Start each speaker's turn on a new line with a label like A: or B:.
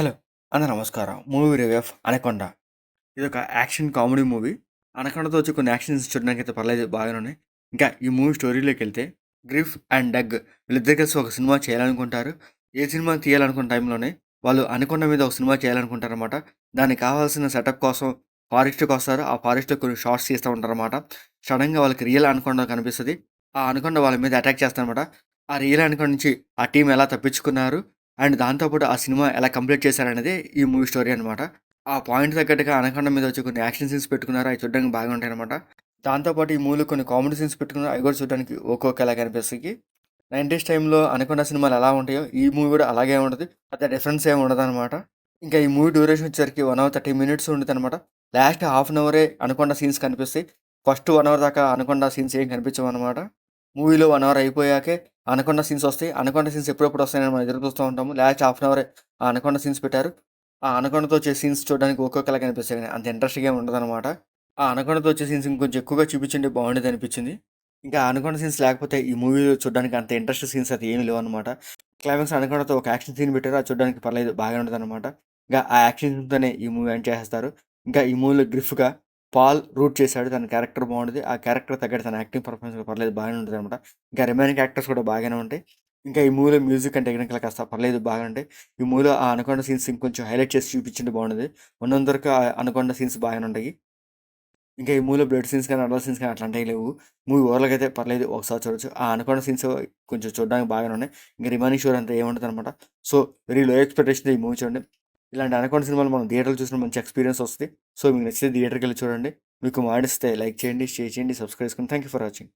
A: Hello! నమస్కారం. Movie review of 'anaconda'. ఇదొక action comedy movie. 'అనకొండ'తో వచ్చి కొన్ని యాక్షన్ సీన్స్ చూడడానికైతే పర్లేదు బాగానే ఉన్నాయి. ఇంకా ఈ మూవీ స్టోరీలోకెళ్తే గ్రిఫ్ అండ్ డగ్ వీళ్ళిద్దరు కలిసి ఒక సినిమా చేయాలనుకుంటారు. ఏ సినిమా తీయాలనుకున్న టైంలోనే వాళ్ళు 'అనకొండ' మీద ఒక సినిమా చేయాలనుకుంటారనమాట. దానికి కావాల్సిన సెటప్ కోసం ఫారెస్ట్‌కొస్తారు. ఆ ఫారెస్ట్‌లో కొన్ని షాట్స్ తీస్తా ఉంటారనమాట. సడెన్‌గా వాళ్ళకి రియల్ 'అనకొండ' కనిపిస్తది. ఆ 'అనకొండ' వాళ్ళ మీద అటాక్ చేస్తదనమాట. ఆ రియల్ 'అనకొండ' నుంచి ఆ టీమ్ ఎలా తప్పించుకున్నారు అండ్ దాంతో పాటు ఆ సినిమా ఎలా కంప్లీట్ చేశారనేదే ఈ మూవీ స్టోరీ అనమాట. ఆ పాయింట్ తగ్గట్టుగా 'అనకొండ' మీద వచ్చి కొన్ని యాక్షన్ సీన్స్ పెట్టుకున్నారు. అవి చూడడానికి బాగా ఉంటాయనమాట. దాంతో పాటు ఈ మూవీలో కొన్ని కామెడీ సీన్స్ పెట్టుకున్నారు. అవి కూడా చూడడానికి ఒక్కొక్కలాగా అనిపిస్తాయి. 90స్ టైమ్‌లో 'అనకొండ' సినిమాలు ఎలా ఉంటాయో ఈ మూవీ కూడా అలాగే ఉంటది. పెద్ద డిఫరెన్స్ ఏమి ఉండదనమాట. ఇంకా ఈ మూవీ డ్యూరేషన్ వచ్చేసరికి 1 అవర్ 30 మినిట్స్ ఉండిద్దనమాట. లాస్ట్ హాఫ్ అన్ అవరే 'అనకొండ' సీన్స్ కనిపిస్తాయి. ఫస్ట్ 1 అవర్ దాకా 'అనకొండ' సీన్స్ ఏం కనిపించవనమాట. మూవీలో 1 అవర్ అయిపోయాకే 'అనకొండ' సీన్స్ వస్తాయి. 'అనకొండ' సీన్స్ ఎప్పుడెప్పుడు వస్తాయని మనం ఎదురు చూస్తూ ఉంటాము. లాస్ట్ హాఫ్ అన్ అవరే ఆ 'అనకొండ' సీన్స్ పెట్టారు. ఆ 'అనకొండ'తో వచ్చే సీన్స్ చూడడానికి ఒక్కొక్కలాగా అనిపిస్తాయి గానీ అంత ఇంట్రెస్ట్‌గా ఏమి ఉండదనమాట. ఆ 'అనకొండ'తో వచ్చే సీన్స్ ఇంకొంచెం ఎక్కువగా చూపించుంటే బాగుండేదనిపించింది. ఇంకా 'అనకొండ' సీన్స్ లేకపోతే ఈ మూవీలో చూడడానికి అంత ఇంట్రెస్ట్ సీన్స్ అయితే ఏమి లేవనమాట. క్లైమాక్స్ 'అనకొండ'తో ఒక యాక్షన్ సీన్ పెట్టారు. అది చూడడానికి పర్లేదు బాగానే ఉంటదనమాట. ఇంకా ఆ యాక్షన్ సీన్‌తోనే ఈ మూవీ ఎండ్ చేసేస్తారు. ఇంకా ఈ మూవీలో గ్రిఫ్‌గా పాల్ రూట్ చేశాడు. తన క్యారెక్టర్ బాగుంటది. ఆ క్యారెక్టర్ తగ్గట్టు తన యాక్టింగ్ పర్ఫార్మెన్స్ కూడా పర్లేదు బాగానే ఉంటదనమాట. ఇంకా రిమైనింగ్ యాక్టర్స్ కూడా బాగానే ఉంటాయి. ఇంకా ఈ మూవీలో మ్యూజిక్ అండ్ టెక్నికల్ కాస్త పర్లేదు బాగానే ఉంటాయి. ఈ మూవీలో ఆ 'అనకొండ' సీన్స్ ఇంకొంచెం హైలైట్ చేసి చూపించుంటే బాగుండేది. ఉన్నంత వరకు ఆ 'అనకొండ' సీన్స్ బాగానే ఉంటాయి. ఇంకా ఈ మూవీలో బ్లడ్ సీన్స్ కానీ, అడల్ట్ సీన్స్ కానీ అట్లాంటివి లేవు. మూవీ ఓవరాల్‌గా అయితే పర్లేదు ఒకసారి చూడొచ్చు. ఆ 'అనకొండ' సీన్స్ కొంచెం చూడడానికి బాగానే ఉన్నాయి. ఇంక రిమైనింగ్ స్టోరీ అంతా ఏముండదనమాట. సో, వెరీ లో ఎక్స్‌పెక్టేషన్‌తో ఈ మూవీ చూడండి. ఇలాంటి 'అనకొండ' సినిమాలు మనం థియేటర్‌లో చూసిన మంచి ఎక్స్‌పీరియన్స్ వస్తది. సో, మీకు నచ్చితే థియేటర్‌కెళ్ళి చూడండి. మీకు మాటిస్తే లైక్ చేయండి, షేర్ చేయండి, సబ్స్క్రైబ్ చేసుకోండి. Thank you for watching.